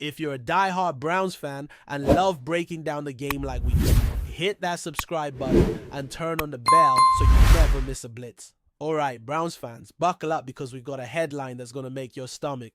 If you're a diehard Browns fan and love breaking down the game like we do, hit that subscribe button and turn on the bell so you never miss a blitz. Alright, Browns fans, buckle up because we've got a headline that's going to make your stomach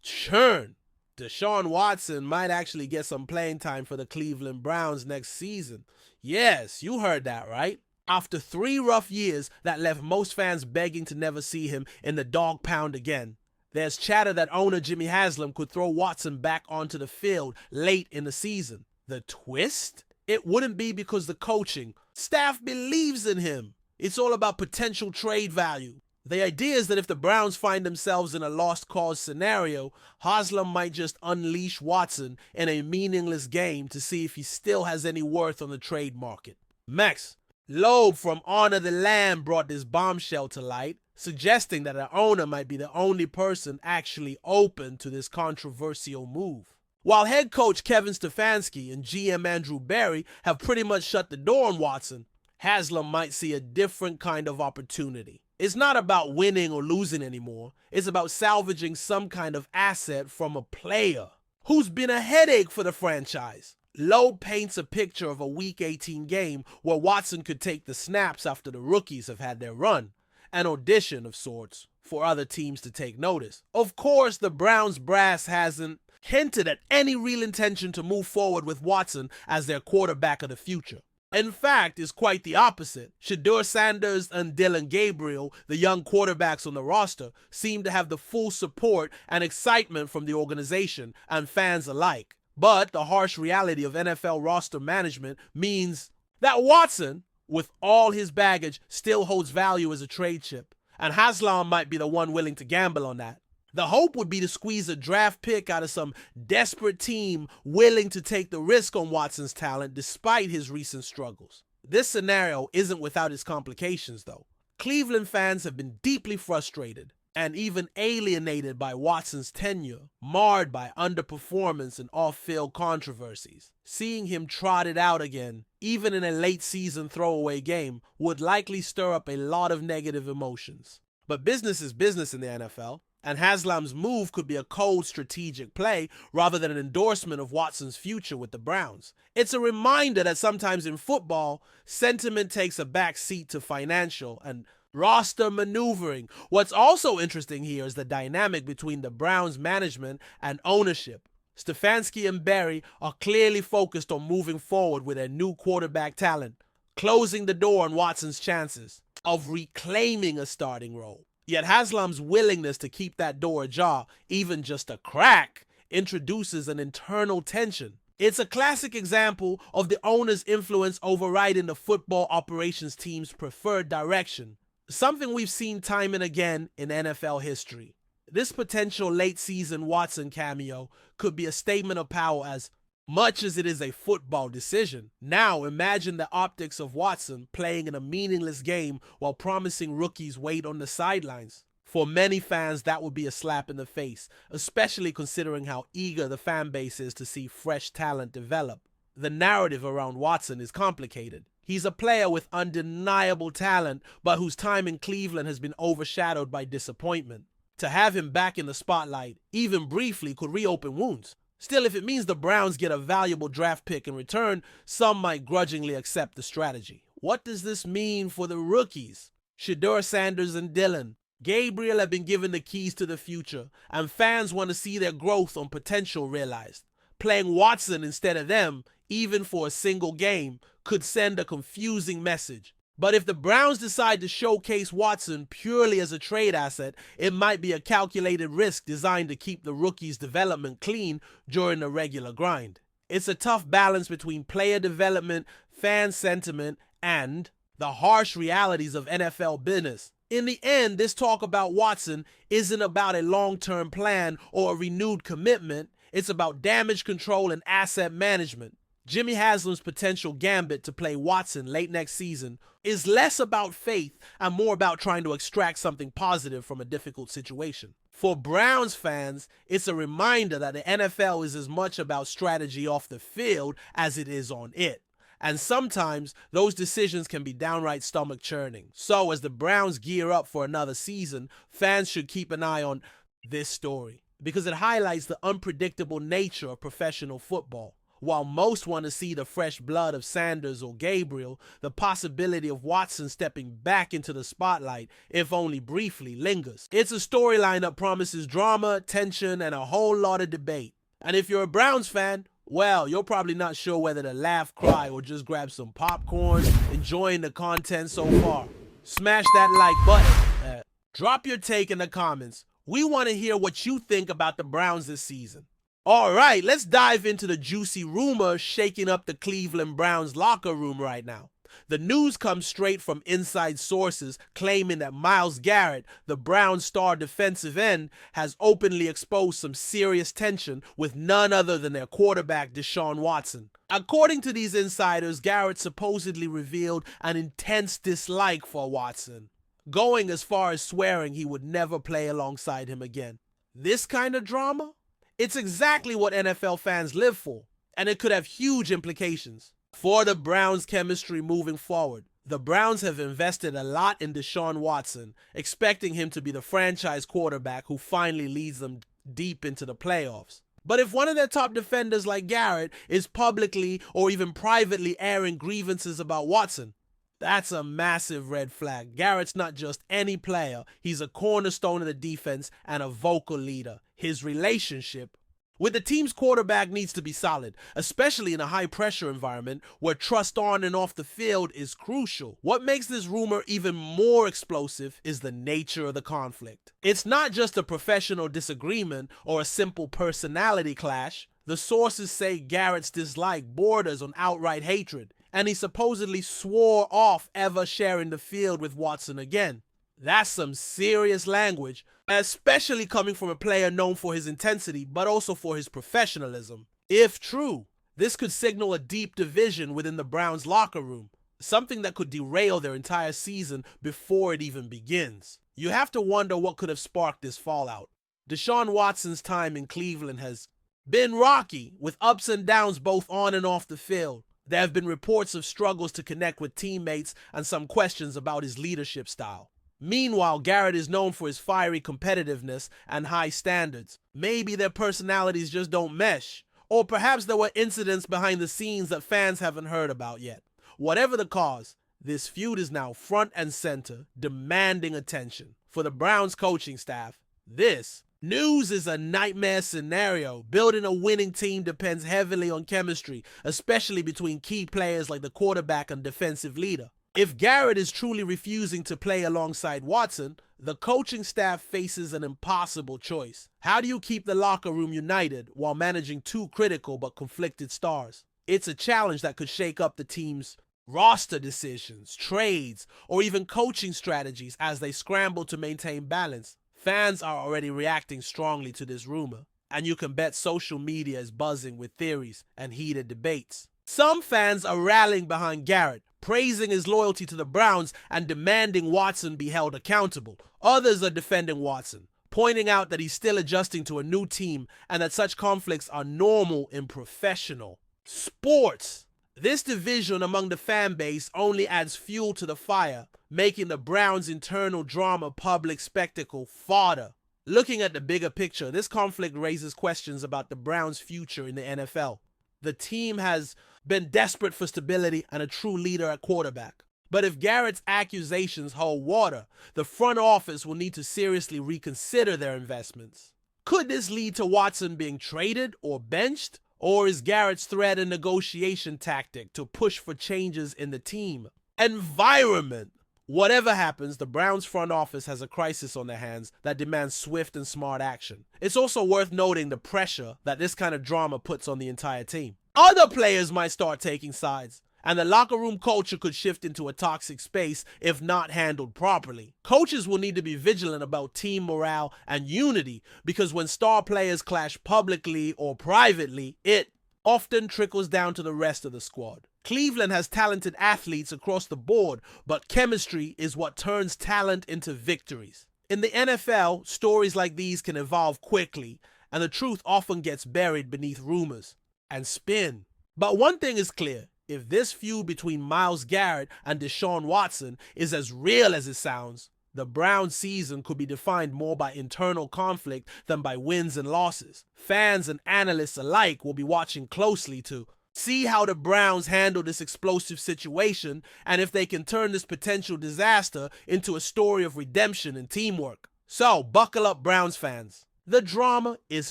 churn. Deshaun Watson might actually get some playing time for the Cleveland Browns next season. Yes, you heard that right. After 3 rough years that left most fans begging to never see him in the Dawg Pound again, there's chatter that owner Jimmy Haslam could throw Watson back onto the field late in the season. The twist? It wouldn't be because the coaching staff believes in him. It's all about potential trade value. The idea is that if the Browns find themselves in a lost cause scenario, Haslam might just unleash Watson in a meaningless game to see if he still has any worth on the trade market. Max, Loeb from Honor the Lamb brought this bombshell to light, suggesting that the owner might be the only person actually open to this controversial move. While head coach Kevin Stefanski and GM Andrew Berry have pretty much shut the door on Watson, Haslam might see a different kind of opportunity. It's not about winning or losing anymore. It's about salvaging some kind of asset from a player who's been a headache for the franchise. Loeb paints a picture of a Week 18 game where Watson could take the snaps after the rookies have had their run. An audition of sorts for other teams to take notice. Of course, the Browns brass hasn't hinted at any real intention to move forward with Watson as their quarterback of the future. In fact, it's quite the opposite. Shedeur Sanders and Dillon Gabriel, the young quarterbacks on the roster, seem to have the full support and excitement from the organization and fans alike. But the harsh reality of NFL roster management means that Watson, with all his baggage, still holds value as a trade chip, and Haslam might be the one willing to gamble on that. The hope would be to squeeze a draft pick out of some desperate team willing to take the risk on Watson's talent despite his recent struggles. This scenario isn't without its complications, though. Cleveland fans have been deeply frustrated and even alienated by Watson's tenure, marred by underperformance and off-field controversies. Seeing him trotted out again, even in a late-season throwaway game, would likely stir up a lot of negative emotions. But business is business in the NFL, and Haslam's move could be a cold strategic play rather than an endorsement of Watson's future with the Browns. It's a reminder that sometimes in football, sentiment takes a back seat to financial and roster maneuvering. What's also interesting here is the dynamic between the Browns management and ownership. Stefanski and Berry are clearly focused on moving forward with their new quarterback talent, closing the door on Watson's chances of reclaiming a starting role. Yet Haslam's willingness to keep that door ajar, even just a crack, introduces an internal tension. It's a classic example of the owner's influence overriding the football operations team's preferred direction, something we've seen time and again in NFL history. This potential late-season Watson cameo could be a statement of power as much as it is a football decision. Now imagine the optics of Watson playing in a meaningless game while promising rookies wait on the sidelines. For many fans, that would be a slap in the face, especially considering how eager the fan base is to see fresh talent develop. The narrative around Watson is complicated. He's a player with undeniable talent, but whose time in Cleveland has been overshadowed by disappointment. To have him back in the spotlight, even briefly, could reopen wounds. Still, if it means the Browns get a valuable draft pick in return, some might grudgingly accept the strategy. What does this mean for the rookies? Shedeur Sanders and Dillon Gabriel have been given the keys to the future, and fans want to see their growth on potential realized. Playing Watson instead of them, even for a single game, could send a confusing message. But if the Browns decide to showcase Watson purely as a trade asset, it might be a calculated risk designed to keep the rookie's development clean during the regular grind. It's a tough balance between player development, fan sentiment, and the harsh realities of NFL business. In the end, this talk about Watson isn't about a long-term plan or a renewed commitment. It's about damage control and asset management. Jimmy Haslam's potential gambit to play Watson late next season is less about faith and more about trying to extract something positive from a difficult situation. For Browns fans, it's a reminder that the NFL is as much about strategy off the field as it is on it. And sometimes those decisions can be downright stomach churning. So as the Browns gear up for another season, fans should keep an eye on this story. because it highlights the unpredictable nature of professional football. While most want to see the fresh blood of Sanders or Gabriel, the possibility of Watson stepping back into the spotlight, if only briefly, lingers. It's a storyline that promises drama, tension, and a whole lot of debate. And if you're a Browns fan, well, you're probably not sure whether to laugh, cry, or just grab some popcorn, enjoying the content so far. Smash that like button. Drop your take in the comments. We want to hear what you think about the Browns this season. All right, let's dive into the juicy rumor shaking up the Cleveland Browns locker room right now. The news comes straight from inside sources claiming that Myles Garrett, the Browns' star defensive end, has openly exposed some serious tension with none other than their quarterback, Deshaun Watson. According to these insiders, Garrett supposedly revealed an intense dislike for Watson, going as far as swearing he would never play alongside him again. This kind of drama? It's exactly what NFL fans live for, and it could have huge implications for the Browns' chemistry moving forward. The Browns have invested a lot in Deshaun Watson, expecting him to be the franchise quarterback who finally leads them deep into the playoffs. But if one of their top defenders like Garrett is publicly or even privately airing grievances about Watson, that's a massive red flag. Garrett's not just any player, he's a cornerstone of the defense and a vocal leader. His relationship with the team's quarterback needs to be solid, especially in a high-pressure environment where trust on and off the field is crucial. What makes this rumor even more explosive is the nature of the conflict. It's not just a professional disagreement or a simple personality clash. The sources say Garrett's dislike borders on outright hatred, and he supposedly swore off ever sharing the field with Watson again. That's some serious language, especially coming from a player known for his intensity, but also for his professionalism. If true, this could signal a deep division within the Browns locker room, something that could derail their entire season before it even begins. You have to wonder what could have sparked this fallout. Deshaun Watson's time in Cleveland has been rocky, with ups and downs both on and off the field. There have been reports of struggles to connect with teammates and some questions about his leadership style. Meanwhile, Garrett is known for his fiery competitiveness and high standards. Maybe their personalities just don't mesh, or perhaps there were incidents behind the scenes that fans haven't heard about yet. Whatever the cause, this feud is now front and center, demanding attention. For the Browns coaching staff, this news is a nightmare scenario. Building a winning team depends heavily on chemistry, especially between key players like the quarterback and defensive leader. If Garrett is truly refusing to play alongside Watson, the coaching staff faces an impossible choice. How do you keep the locker room united while managing two critical but conflicted stars? It's a challenge that could shake up the team's roster decisions, trades, or even coaching strategies as they scramble to maintain balance. Fans are already reacting strongly to this rumor, and you can bet social media is buzzing with theories and heated debates. Some fans are rallying behind Garrett, praising his loyalty to the Browns and demanding Watson be held accountable. Others are defending Watson, pointing out that he's still adjusting to a new team and that such conflicts are normal in professional sports. This division among the fan base only adds fuel to the fire, making the Browns' internal drama public spectacle fodder. Looking at the bigger picture, this conflict raises questions about the Browns' future in the NFL. The team has been desperate for stability and a true leader at quarterback. But if Garrett's accusations hold water, the front office will need to seriously reconsider their investments. Could this lead to Watson being traded or benched? Or is Garrett's threat a negotiation tactic to push for changes in the team environment? Whatever happens, the Browns front office has a crisis on their hands that demands swift and smart action. It's also worth noting the pressure that this kind of drama puts on the entire team. Other players might start taking sides, and the locker room culture could shift into a toxic space if not handled properly. Coaches will need to be vigilant about team morale and unity, because when star players clash publicly or privately, it often trickles down to the rest of the squad. Cleveland has talented athletes across the board, but chemistry is what turns talent into victories. In the NFL, stories like these can evolve quickly, and the truth often gets buried beneath rumors and spin. But one thing is clear: if this feud between Myles Garrett and Deshaun Watson is as real as it sounds, The Browns season could be defined more by internal conflict than by wins and losses. Fans and analysts alike will be watching closely to see how the Browns handle this explosive situation and if they can turn this potential disaster into a story of redemption and teamwork. So, buckle up, Browns fans. The drama is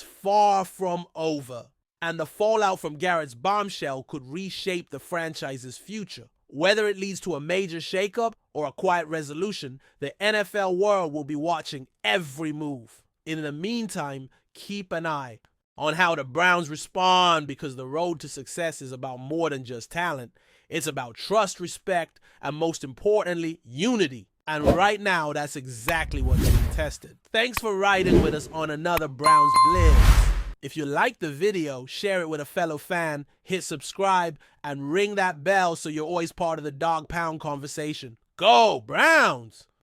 far from over, and the fallout from Garrett's bombshell could reshape the franchise's future. Whether it leads to a major shakeup or a quiet resolution, the NFL world will be watching every move. In the meantime, keep an eye on how the Browns respond, because the road to success is about more than just talent. It's about trust, respect, and most importantly, unity. And right now, that's exactly what's being tested. Thanks for riding with us on another Browns Blitz. If you liked the video, share it with a fellow fan, hit subscribe, and ring that bell so you're always part of the Dawg Pound conversation. Go Browns!